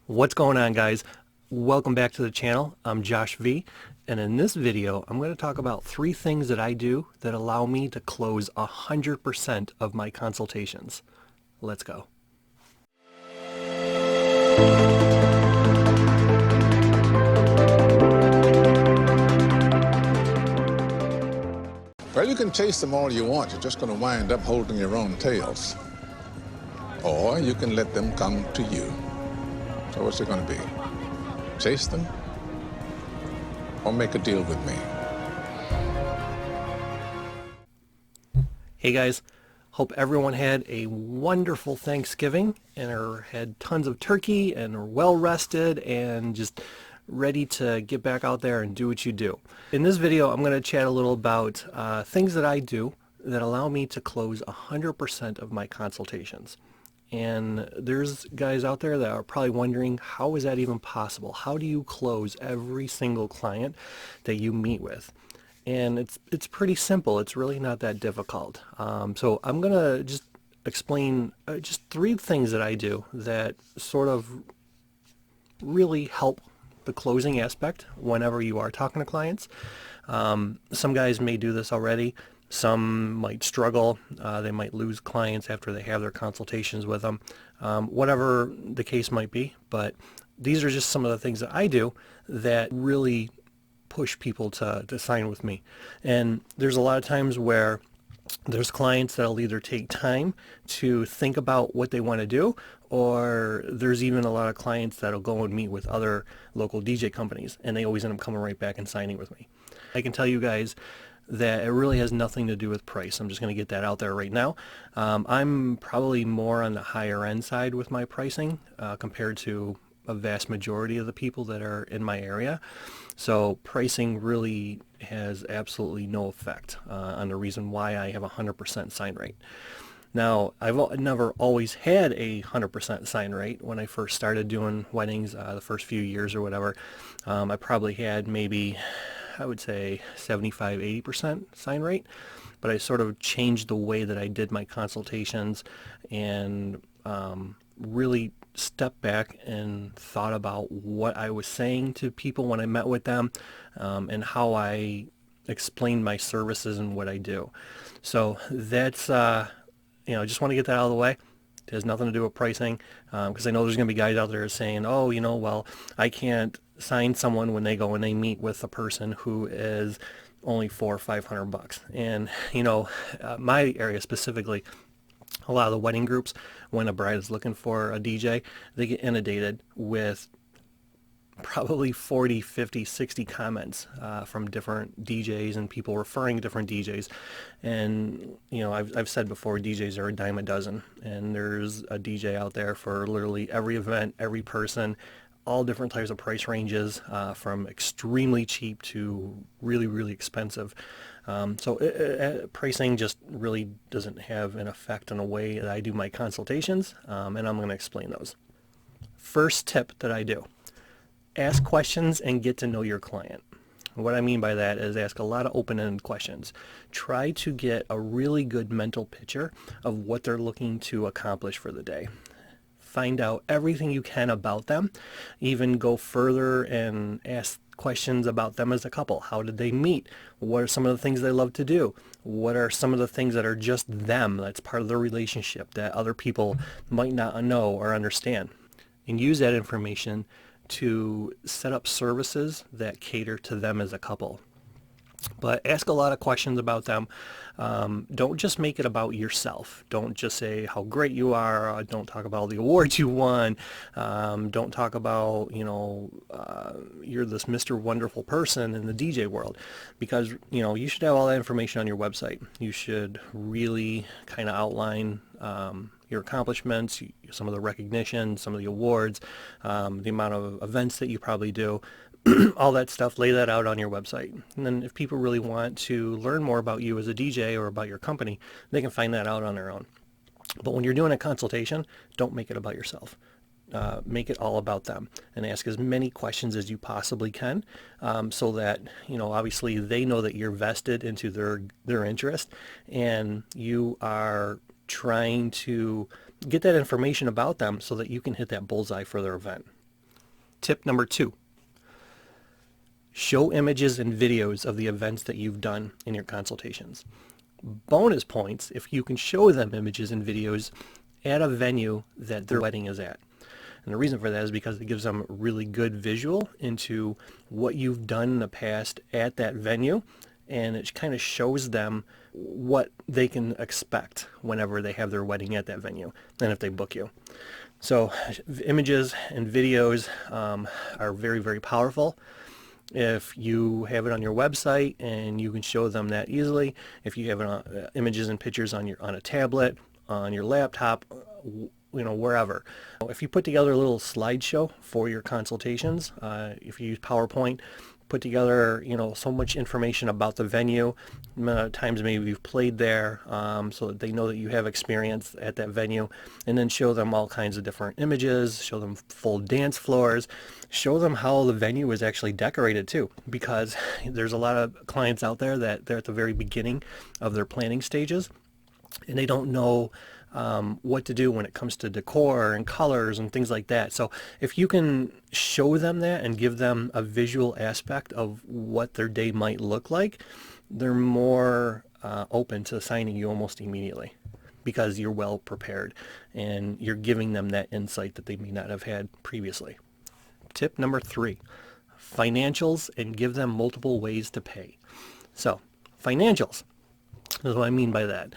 What's going on, guys? Welcome back to the channel. I'm Josh V, and in this video I'm going to talk about 3 things that I do that allow me to close 100% of my consultations. Let's go. Well, you can chase them all you want. You're just going to wind up holding your own tails. Or you can let them come to you. So what's it going to be? Chase them? Or make a deal with me? Hey guys, hope everyone had a wonderful Thanksgiving and had tons of turkey and are well rested and just ready to get back out there and do what you do. In this video, I'm going to chat a little about things that I do that allow me to close 100% of my consultations. And there's guys out there that are probably wondering, how is that even possible? How do you close every single client that you meet with? And it's pretty simple. It's really not that difficult. So I'm going to just explain just 3 things that I do that sort of really help the closing aspect whenever you are talking to clients. Some guys may do this already. Some might struggle. They might lose clients after they have their consultations with them. Whatever the case might be. But these are just some of the things that I do that really push people to sign with me. And there's a lot of times where there's clients that'll either take time to think about what they want to do, or there's even a lot of clients that'll go and meet with other local DJ companies, and they always end up coming right back and signing with me. I can tell you guys that it really has nothing to do with price. I'm just going to get that out there right now. I'm probably more on the higher end side with my pricing compared to a vast majority of the people that are in my area. So pricing really has absolutely no effect on the reason why I have a 100% sign rate. Now, I've never always had a 100% sign rate. When I first started doing weddings, the first few years or whatever, I probably had maybe, I would say 75, 80% sign rate. But I sort of changed the way that I did my consultations and really stepped back and thought about what I was saying to people when I met with them and how I explained my services and what I do. So that's, just want to get that out of the way. It has nothing to do with pricing because I know there's going to be guys out there saying, oh, well, I can't sign someone when they go and they meet with a person who is only $400 or $500. And, my area specifically, a lot of the wedding groups, when a bride is looking for a DJ, they get inundated with probably 40, 50, 60 comments from different DJs and people referring to different DJs. And, I've said before, DJs are a dime a dozen. And there's a DJ out there for literally every event, every person, all different types of price ranges, from extremely cheap to really, really expensive. So pricing just really doesn't have an effect on the way that I do my consultations, and I'm going to explain those. First tip that I do: ask questions and get to know your client. What I mean by that is ask a lot of open-ended questions. Try to get a really good mental picture of what they're looking to accomplish for the day. Find out everything you can about them. Even go further and ask questions about them as a couple. How did they meet? What are some of the things they love to do? What are some of the things that are just them, that's part of their relationship, that other people might not know or understand? And use that information to set up services that cater to them as a couple. But ask a lot of questions about them. Don't just make it about yourself. Don't just say how great you are. Don't talk about the awards you won. Don't talk about, you're this Mr. Wonderful person in the DJ world. Because, you should have all that information on your website. You should really kind of outline your accomplishments, some of the recognition, some of the awards, the amount of events that you probably do. All that stuff, lay that out on your website. And then if people really want to learn more about you as a DJ or about your company, they can find that out on their own. But when you're doing a consultation, don't make it about yourself. Make it all about them and ask as many questions as you possibly can, so that, obviously they know that you're vested into their interest and you are trying to get that information about them so that you can hit that bullseye for their event. Tip number 2. Show images and videos of the events that you've done in your consultations. Bonus points if you can show them images and videos at a venue that their wedding is at. And the reason for that is because it gives them a really good visual into what you've done in the past at that venue, and it kind of shows them what they can expect whenever they have their wedding at that venue and if they book you. So images and videos are very, very powerful. If you have it on your website and you can show them that easily, if you have it on, images and pictures on a tablet, on your laptop, wherever. If you put together a little slideshow for your consultations, if you use PowerPoint, put together, so much information about the venue, times maybe you've played there, so that they know that you have experience at that venue, and then show them all kinds of different images, show them full dance floors, show them how the venue is actually decorated too, because there's a lot of clients out there that they're at the very beginning of their planning stages, and they don't know what to do when it comes to decor and colors and things like that. So if you can show them that and give them a visual aspect of what their day might look like, they're more open to signing you almost immediately, because you're well prepared and you're giving them that insight that they may not have had previously. Tip number 3, financials, and give them multiple ways to pay. So financials. That's what I mean by that.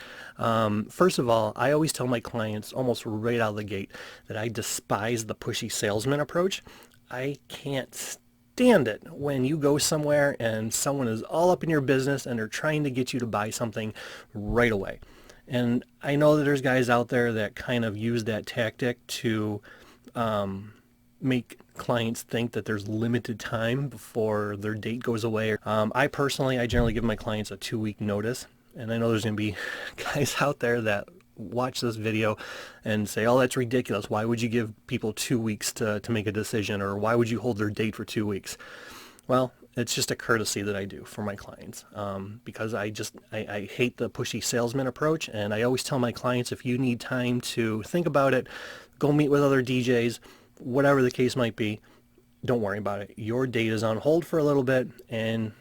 First of all, I always tell my clients almost right out of the gate that I despise the pushy salesman approach. I can't stand it when you go somewhere and someone is all up in your business and they're trying to get you to buy something right away. And I know that there's guys out there that kind of use that tactic to make clients think that there's limited time before their date goes away. I generally give my clients a 2-week notice. And I know there's going to be guys out there that watch this video and say, oh, that's ridiculous. Why would you give people 2 weeks to make a decision? Or why would you hold their date for 2 weeks? Well, it's just a courtesy that I do for my clients, because I hate the pushy salesman approach. And I always tell my clients, if you need time to think about it, go meet with other DJs, whatever the case might be, don't worry about it. Your date is on hold for a little bit, and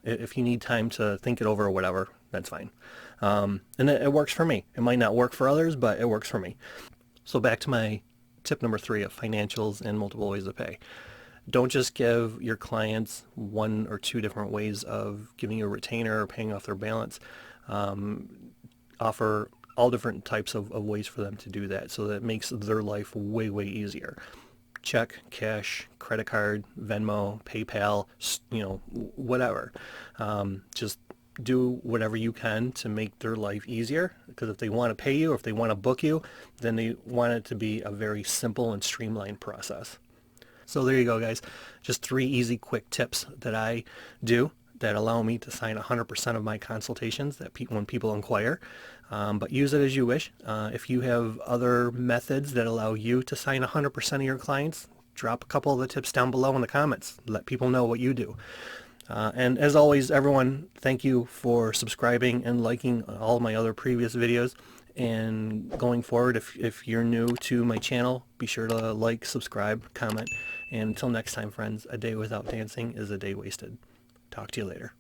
if you need time to think it over or whatever, that's fine. And it works for me. It might not work for others, but it works for me. So back to my tip number 3 of financials and multiple ways to pay. Don't just give your clients 1 or 2 different ways of giving you a retainer or paying off their balance. Offer all different types of ways for them to do that, so that it makes their life way, way easier. Check, cash, credit card, Venmo, PayPal, whatever. Just do whatever you can to make their life easier, because if they want to pay you or if they want to book you, then they want it to be a very simple and streamlined process. So there you go, guys. Just 3 easy, quick tips that I do that allow me to sign 100% of my consultations when people inquire. But use it as you wish. If you have other methods that allow you to sign 100% of your clients, drop a couple of the tips down below in the comments. Let people know what you do. And as always, everyone, thank you for subscribing and liking all of my other previous videos. And going forward, if you're new to my channel, be sure to like, subscribe, comment. And until next time, friends, a day without dancing is a day wasted. Talk to you later.